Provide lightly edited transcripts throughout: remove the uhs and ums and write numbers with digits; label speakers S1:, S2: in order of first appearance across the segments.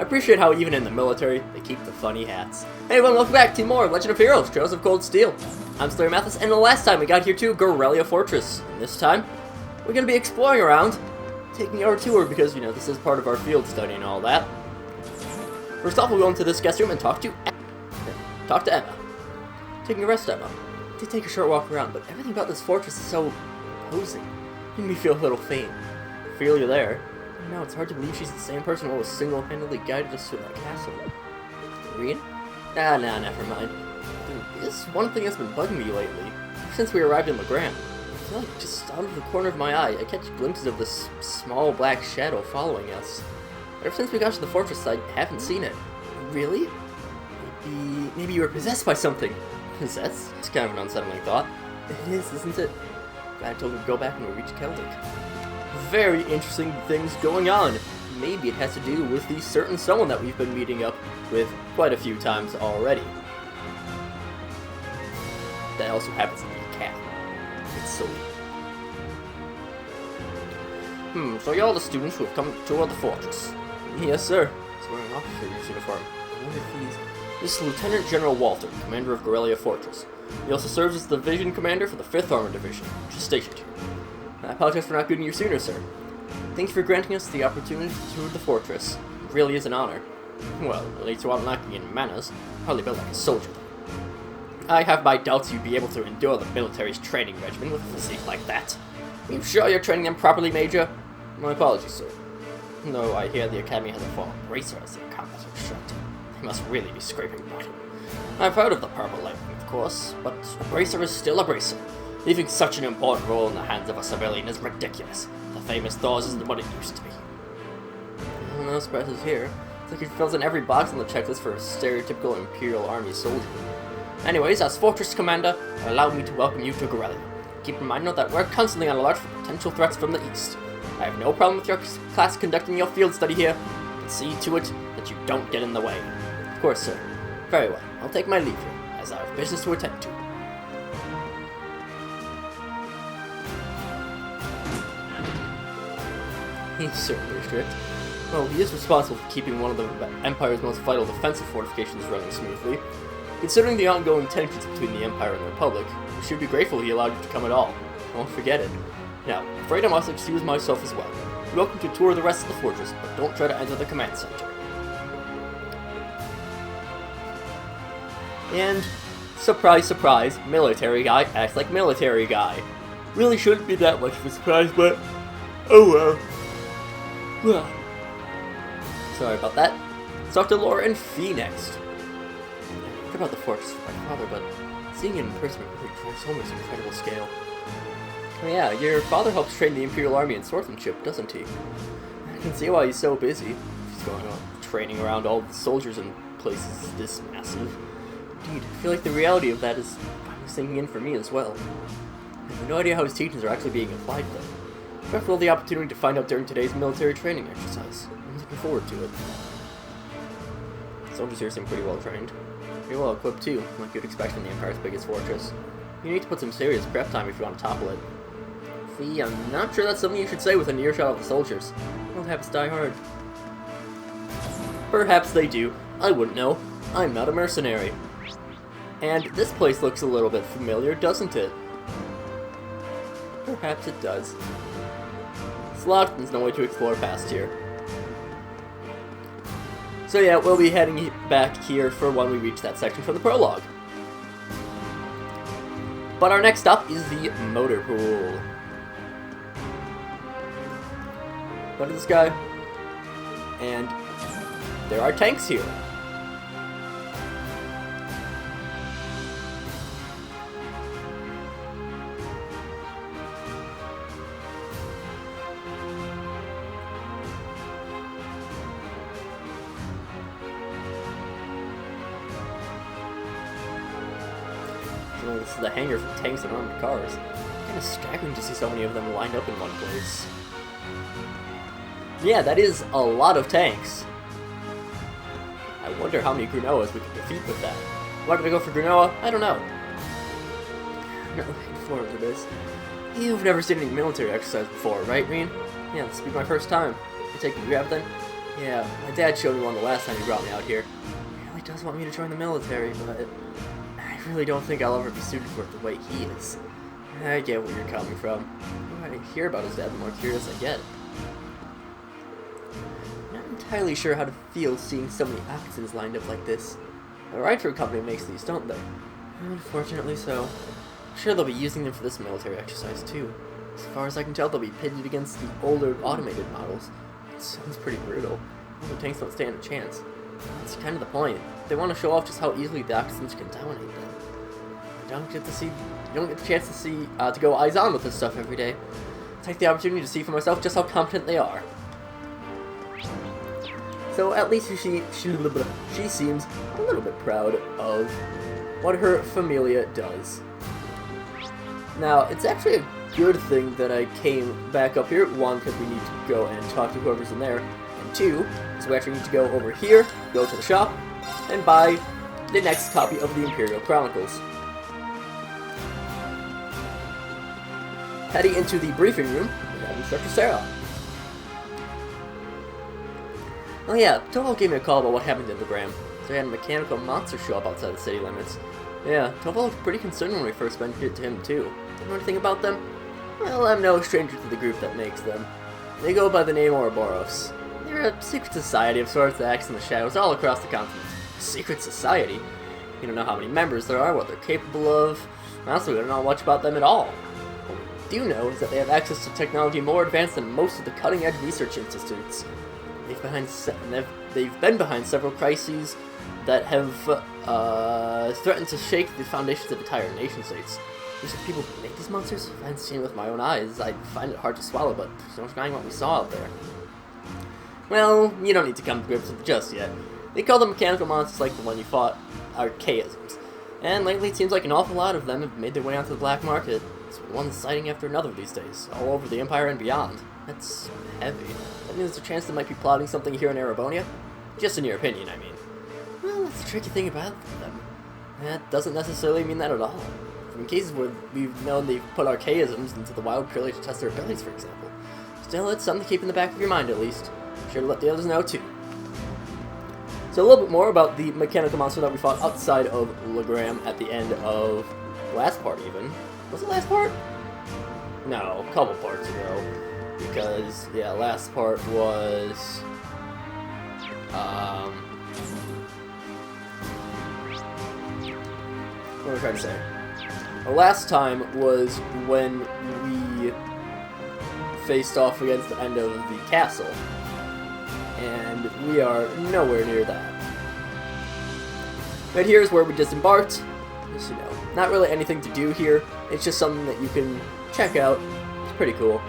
S1: I appreciate how even in the military, they keep the funny hats. Hey everyone, welcome back to more Legend of Heroes, Trails of Cold Steel. I'm SlayerMathis, and the last time we got here to Guerrilla Fortress. And this time, we're going to be exploring around, taking our tour because, you know, this is part of our field study and all that. First off, we'll go into this guest room and talk to Emma. Taking a rest, Emma. I did take a short walk around, but everything about this fortress is so imposing. Made me feel a little faint. I feel you there. No, it's hard to believe she's the same person who single-handedly guided us to that castle. Read? Nah, never mind. This is one thing that's been bugging me lately. Ever since we arrived in Legrand, I feel like just out of the corner of my eye, I catch glimpses of this small black shadow following us. Ever since we got to the fortress, I haven't seen it. Really? Maybe you were possessed by something. Possessed? It's kind of an unsettling thought. It is, isn't it? I told her to go back when we reached Celtic. Very interesting things going on. Maybe it has to do with the certain someone that we've been meeting up with quite a few times already. That also happens to be a cat. It's silly. So you're all the students who have come to tour the fortress. Yes, sir. He's wearing an officer's uniform. I wonder if This is Lieutenant General Walter, commander of Guerrilla Fortress. He also serves as the division commander for the 5th Armored Division, which is stationed here. I apologize for not greeting you sooner, sir. Thank you for granting us the opportunity to tour the fortress. It really is an honor. Well, at least you aren't lacking in manners. Hardly built like a soldier, though. I have my doubts you'd be able to endure the military's training regimen with a physique like that. Are you sure you're training them properly, Major? My apologies, sir. No, I hear the Academy has a former bracer as their combat instructor. They must really be scraping bottom. I've heard of the purple lightning, of course, but a bracer is still a bracer. Leaving such an important role in the hands of a civilian is ridiculous. The famous Thors isn't what it used to be. No surprises here. It's like it fills in every box on the checklist for a stereotypical Imperial Army soldier. Anyways, as Fortress Commander, allow me to welcome you to Guerrilla. Keep in mind that we're constantly on alert for potential threats from the east. I have no problem with your class conducting your field study here, but see to it that you don't get in the way. Of course, sir. Very well. I'll take my leave here, as I have business to attend to. He's certainly strict. Well, he is responsible for keeping one of the Empire's most vital defensive fortifications running smoothly. Considering the ongoing tensions between the Empire and the Republic, we should be grateful he allowed you to come at all. I won't forget it. Now, I'm afraid I must excuse myself as well. You're welcome to tour the rest of the fortress, but don't try to enter the command center. And, surprise, surprise, military guy acts like military guy. Really shouldn't be that much of a surprise, but oh well. Sorry about that. Let's talk to Laura and Fee next. I heard about the fortress from my father, but seeing it in person really drives home its incredible scale. Oh yeah, your father helps train the Imperial Army in swordsmanship, doesn't he? I can see why he's so busy. He's going on training around all the soldiers in places this massive. Indeed, I feel like the reality of that is sinking in for me as well. I have no idea how his teachings are actually being applied though. I feel the opportunity to find out during today's military training exercise. I'm looking forward to it. The soldiers here seem pretty well trained. Pretty well equipped too, like you'd expect from the Empire's biggest fortress. You need to put some serious prep time if you want to topple it. Fee, I'm not sure that's something you should say within earshot of the soldiers. They'll have us die hard. Perhaps they do. I wouldn't know. I'm not a mercenary. And this place looks a little bit familiar, doesn't it? Perhaps it does. It's locked, there's no way to explore past here. So yeah, we'll be heading back here for when we reach that section from the prologue. But our next stop is the motor pool. What is this guy? And there are tanks here. This is the hangar for tanks and armored cars. Kind of staggering to see so many of them lined up in one place. Yeah, that is a lot of tanks. I wonder how many Grunoas we can defeat with that. Why did I go for Grunoa? I don't know. I'm not looking forward to this. You've never seen any military exercise before, right, Reen? Yeah, this will be my first time. I take you have then? Yeah, my dad showed me one the last time he brought me out here. He really does want me to join the military, but I really don't think I'll ever be suited for it the way he is. I get where you're coming from. The more I hear about his dad, the more curious I get. I'm not entirely sure how to feel seeing so many Atkins lined up like this. The Ride company makes these, don't they? Unfortunately so. I'm sure they'll be using them for this military exercise too. As far as I can tell, they'll be pitted against the older automated models. It sounds pretty brutal. The tanks don't stand a chance. That's kind of the point. They want to show off just how easily the Atkins can dominate them. You don't get the chance to see, to go eyes on with this stuff every day. Take the opportunity to see for myself just how competent they are. So at least she seems a little bit proud of what her familia does. Now, it's actually a good thing that I came back up here. One, because we need to go and talk to whoever's in there. And two, because we actually need to go over here, go to the shop, and buy the next copy of the Imperial Chronicles. Heading into the briefing room, we have Instructor Sarah. Oh yeah, Toval gave me a call about what happened in the Gram. So he had a mechanical monster show up outside the city limits. Yeah, Toval looked pretty concerned when we first mentioned it to him too. You know anything about them? Well, I'm no stranger to the group that makes them. They go by the name Ouroboros. They're a secret society of sorts that acts in the shadows all across the continent. Secret society? You don't know how many members there are, what they're capable of. Honestly, we don't know much about them at all. What we do know is that they have access to technology more advanced than most of the cutting-edge research institutes. They've been behind several crises that have threatened to shake the foundations of entire nation-states. These are people who make these monsters. If I hadn't seen it with my own eyes, I'd find it hard to swallow, but there's no denying what we saw out there. Well, you don't need to come to grips with it just yet. They call them mechanical monsters like the one you fought, archaisms. And lately it seems like an awful lot of them have made their way onto the black market. It's one sighting after another these days, all over the Empire and beyond. That's heavy. That means there's a chance they might be plotting something here in Erebonia? Just in your opinion, I mean. Well, that's the tricky thing about them. That doesn't necessarily mean that at all. In cases where we've known they've put archaisms into the wild purely to test their abilities, for example. Still, it's something to keep in the back of your mind, at least. Be sure to let the others know, too. So a little bit more about the mechanical monster that we fought outside of Legram at the end of the last part, even. Was it last part? No, a couple parts ago. Because, yeah, last part was... what am I trying to say? The last time was when we faced off against the end of the castle. And we are nowhere near that. But here's where we disembarked. Just, you know, not really anything to do here. It's just something that you can check out. It's pretty cool.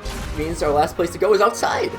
S1: Which means our last place to go is outside.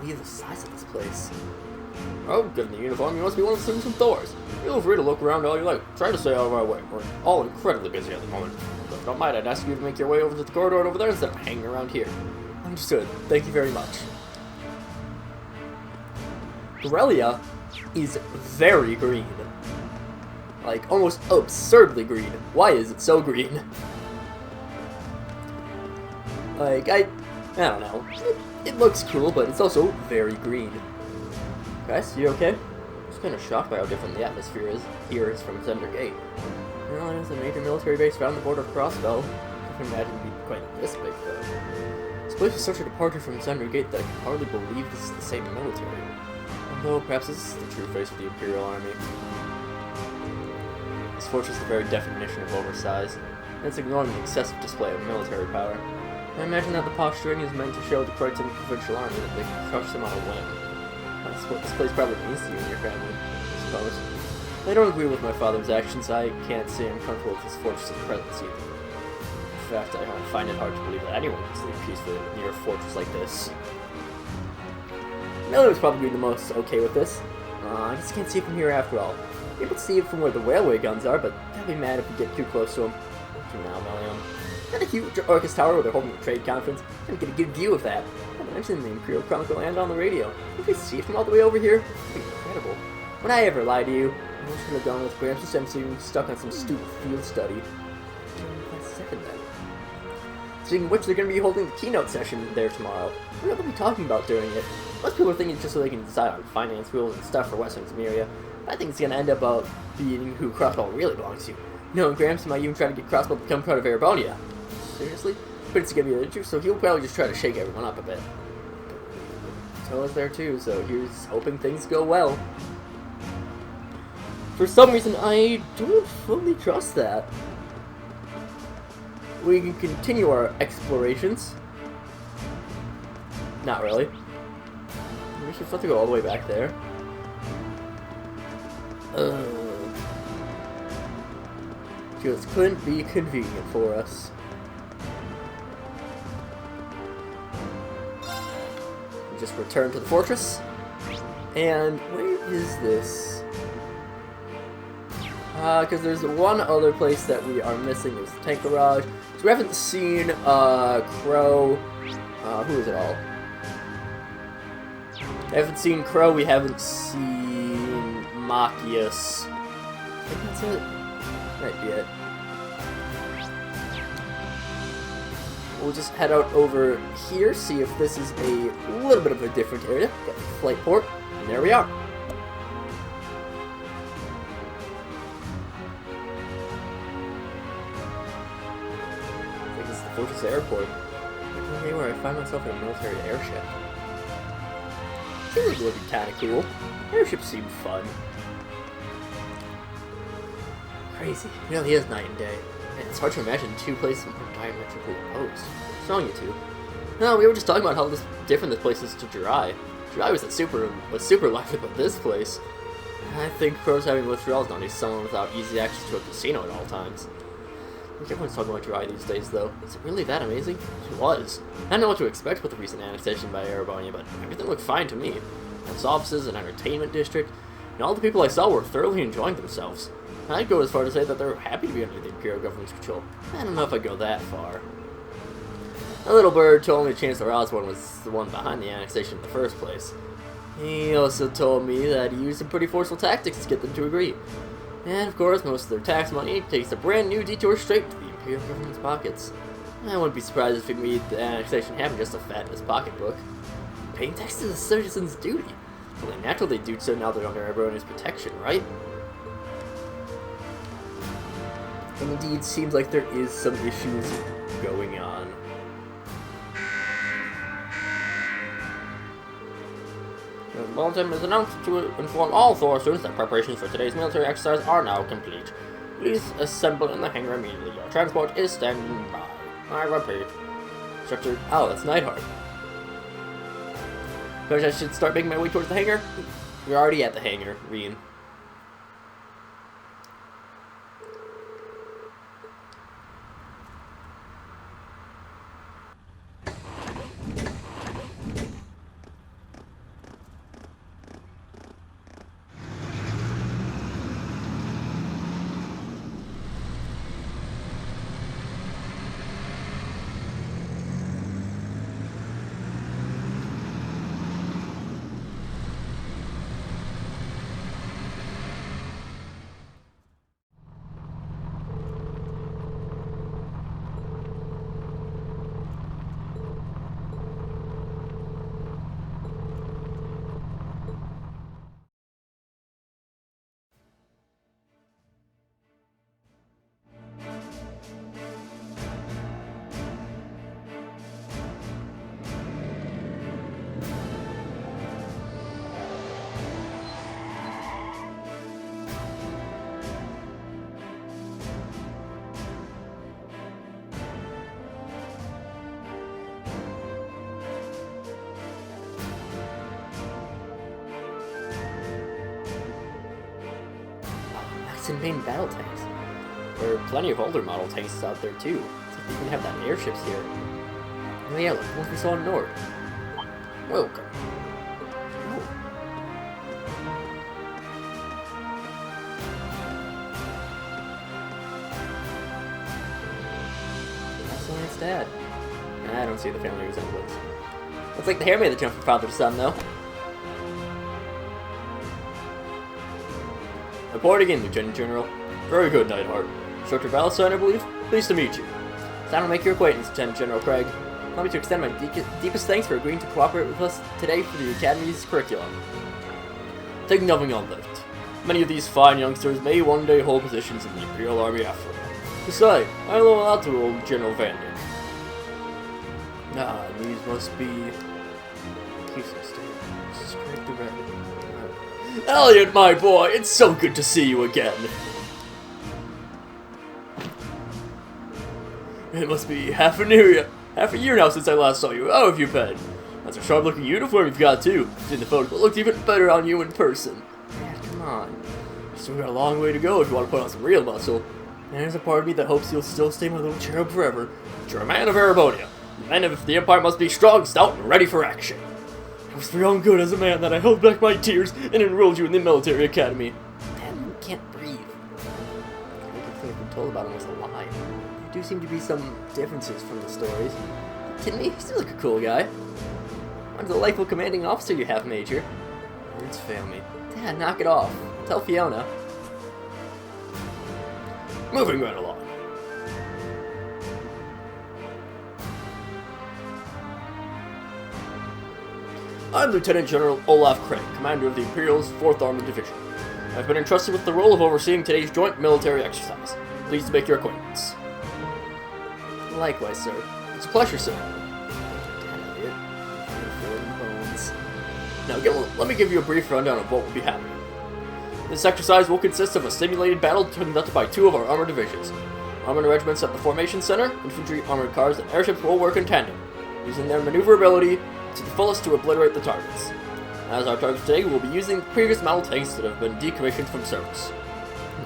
S1: The size of this place. Oh, given the uniform, you must be one of the students from Thor's. Feel free to look around all you like. Try to stay out of our way. We're all incredibly busy at the moment. So if you don't mind, I'd ask you to make your way over to the corridor over there instead of hanging around here. Understood. Thank you very much. Corellia is very green. Like, almost absurdly green. Why is it so green? Like, I don't know. It looks cool, but it's also very green. Guys, you okay? I'm just kind of shocked by how different the atmosphere is from Zender Gate. Well, it is a major military base around the border of Crossbell. I can imagine it'd be quite this big, though. This place is such a departure from Zender Gate that I can hardly believe this is the same military. Although, perhaps this is the true face of the Imperial Army. This fortress is the very definition of oversized, and it's ignoring the excessive display of military power. I imagine that the posturing is meant to show the Croydon provincial army that they can crush them on a whim. That's what this place probably means to you and your family, I suppose. I don't agree with my father's actions. I can't say I'm comfortable with this fortress's presence either. fact, I find it hard to believe that anyone can sleep peacefully near a fortress like this. Miller was probably the most okay with this. I just can't see it from here after all. People see it from where the railway guns are, but they'll be mad if we get too close to them. Now, Melium. Got a huge Orcus Tower where they're holding a trade conference. I'm gonna get a good view of that. I mentioned the Imperial Chronicle and on the radio. If we see it from all the way over here, it'd be incredible. Would I ever lie to you? I wish I could have gone with Gramps instead of being stuck on some stupid field study. Second then. Speaking of which, they're going to be holding the keynote session there tomorrow. What are they talking about during it? Most people are thinking it's just so they can decide on finance rules and stuff for Western Temeria. I think it's going to end up being who Crossbow really belongs to. No, and Gramps might even try to get Crossbow to become part of Erebonia. Seriously? But it's going to be the truth, so he'll probably just try to shake everyone up a bit. So is there too, so here's hoping things go well. For some reason, I don't fully trust that. We can continue our explorations. Not really. We should have to go all the way back there. Just couldn't be convenient for us. We just return to the fortress. And where is this? Because there's one other place that we are missing. There's the tank garage. So we haven't seen, Crow. Who is it all? We haven't seen Crow. We haven't seen Machias. I think that's it. Might be it. We'll just head out over here, see if this is a little bit of a different area. Got the flight port, and there we are. Fortress Airport. Okay, where I find myself in a military airship. It would be kind of cool. Airships seem fun. Crazy. It really is night and day. And it's hard to imagine two places more diametrically opposed. What's wrong, you two? No, we were just talking about how different this place is to Jirai. Jirai was super lively, but this place. I think Crow's having withdrawals now. He's someone without easy access to a casino at all times. I think everyone's talking about Jirai these days, though. Is it really that amazing? It was. I didn't know what to expect with the recent annexation by Erebonia, but everything looked fine to me. Its offices, an entertainment district, and all the people I saw were thoroughly enjoying themselves. I'd go as far to say that they're happy to be under the Imperial government's control. I don't know if I'd go that far. A little bird told me Chancellor Osborne was the one behind the annexation in the first place. He also told me that he used some pretty forceful tactics to get them to agree. And of course, most of their tax money takes a brand new detour straight to the Imperial government's pockets. I wouldn't be surprised if it made the annexation happen just to fatten his pocketbook. Paying tax is a citizen's duty. Only natural they do so now they're under everyone's protection, right? And indeed, seems like there is some issues going on. Bulletin is announced to inform all Thor students that preparations for today's military exercise are now complete. Please assemble in the hangar immediately. Your transport is standing by. I repeat. Structure. Oh, that's Neidhart. Because I should start making my way towards the hangar? We're already at the hangar, Reen. And main battle tanks. There are plenty of older model tanks out there too. You can have that airships here. Oh yeah, look, what we saw in Nord. Welcome. Oh. That's Elliot's dad. I don't see the family resemblance. Looks like the hair made the jump from father to son, though. Reporting in, Lieutenant General. Very good, Nightheart. Instructor Valentine, I believe? Pleased to meet you. It's time to make your acquaintance, Lieutenant General Craig. Allow me to extend my deepest thanks for agreeing to cooperate with us today for the Academy's curriculum. Take nothing on that. Many of these fine youngsters may one day hold positions in the Imperial Army after all. Besides, I owe a lot to old General Van Dyck. Ah, these must be... Scrape the red. Elliot, my boy, it's so good to see you again. It must be half a year now since I last saw you. How have you been? That's a sharp-looking uniform you've got, too. In the photo, it looked even better on you in person. Yeah, come on. You still got a long way to go if you want to put on some real muscle. And there's a part of me that hopes you'll still stay my little cherub forever. But you're a man of Erebonia. A man of the Empire must be strong, stout, and ready for action. It was for your own good as a man that I held back my tears and enrolled you in the military academy. Man, you can't breathe. Everything I've been told about him was a lie. There do seem to be some differences from the stories. Kidding me? You still look a cool guy. What a delightful commanding officer you have, Major. Words fail me. Dad, knock it off. Tell Fiona. Moving right along. I'm Lieutenant General Olaf Craig, Commander of the Imperial's 4th Armored Division. I've been entrusted with the role of overseeing today's joint military exercise. Pleased to make your acquaintance. Likewise, sir. It's a pleasure, sir. Now, let me give you a brief rundown of what will be happening. This exercise will consist of a simulated battle conducted by 2 of our armored divisions. Armored regiments at the formation center, infantry, armored cars, and airships will work in tandem, using their maneuverability to the fullest to obliterate the targets. As our targets today, we will be using previous model tanks that have been decommissioned from service.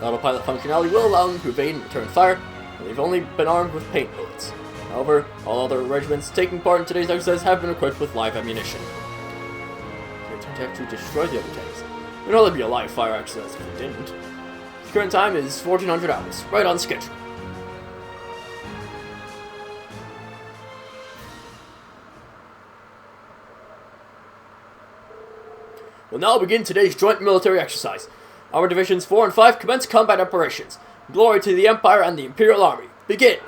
S1: Autopilot functionality will allow them to evade and return fire, and they've only been armed with paint bullets. However, all other regiments taking part in today's exercise have been equipped with live ammunition. We attempt to actually destroy the other tanks. It would only be a live fire exercise if we didn't. The current time is 1400 hours, right on schedule. We'll now begin today's joint military exercise. Our Divisions 4 and 5 commence combat operations. Glory to the Empire and the Imperial Army. Begin!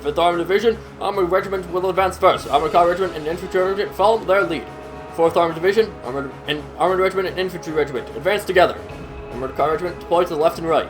S1: 5th Armored Division, Armored Regiment will advance first. Armored Car Regiment and Infantry Regiment follow their lead. 4th Armored Division, Armored Regiment and Infantry Regiment advance together. Armored Car Regiment deploy to the left and right.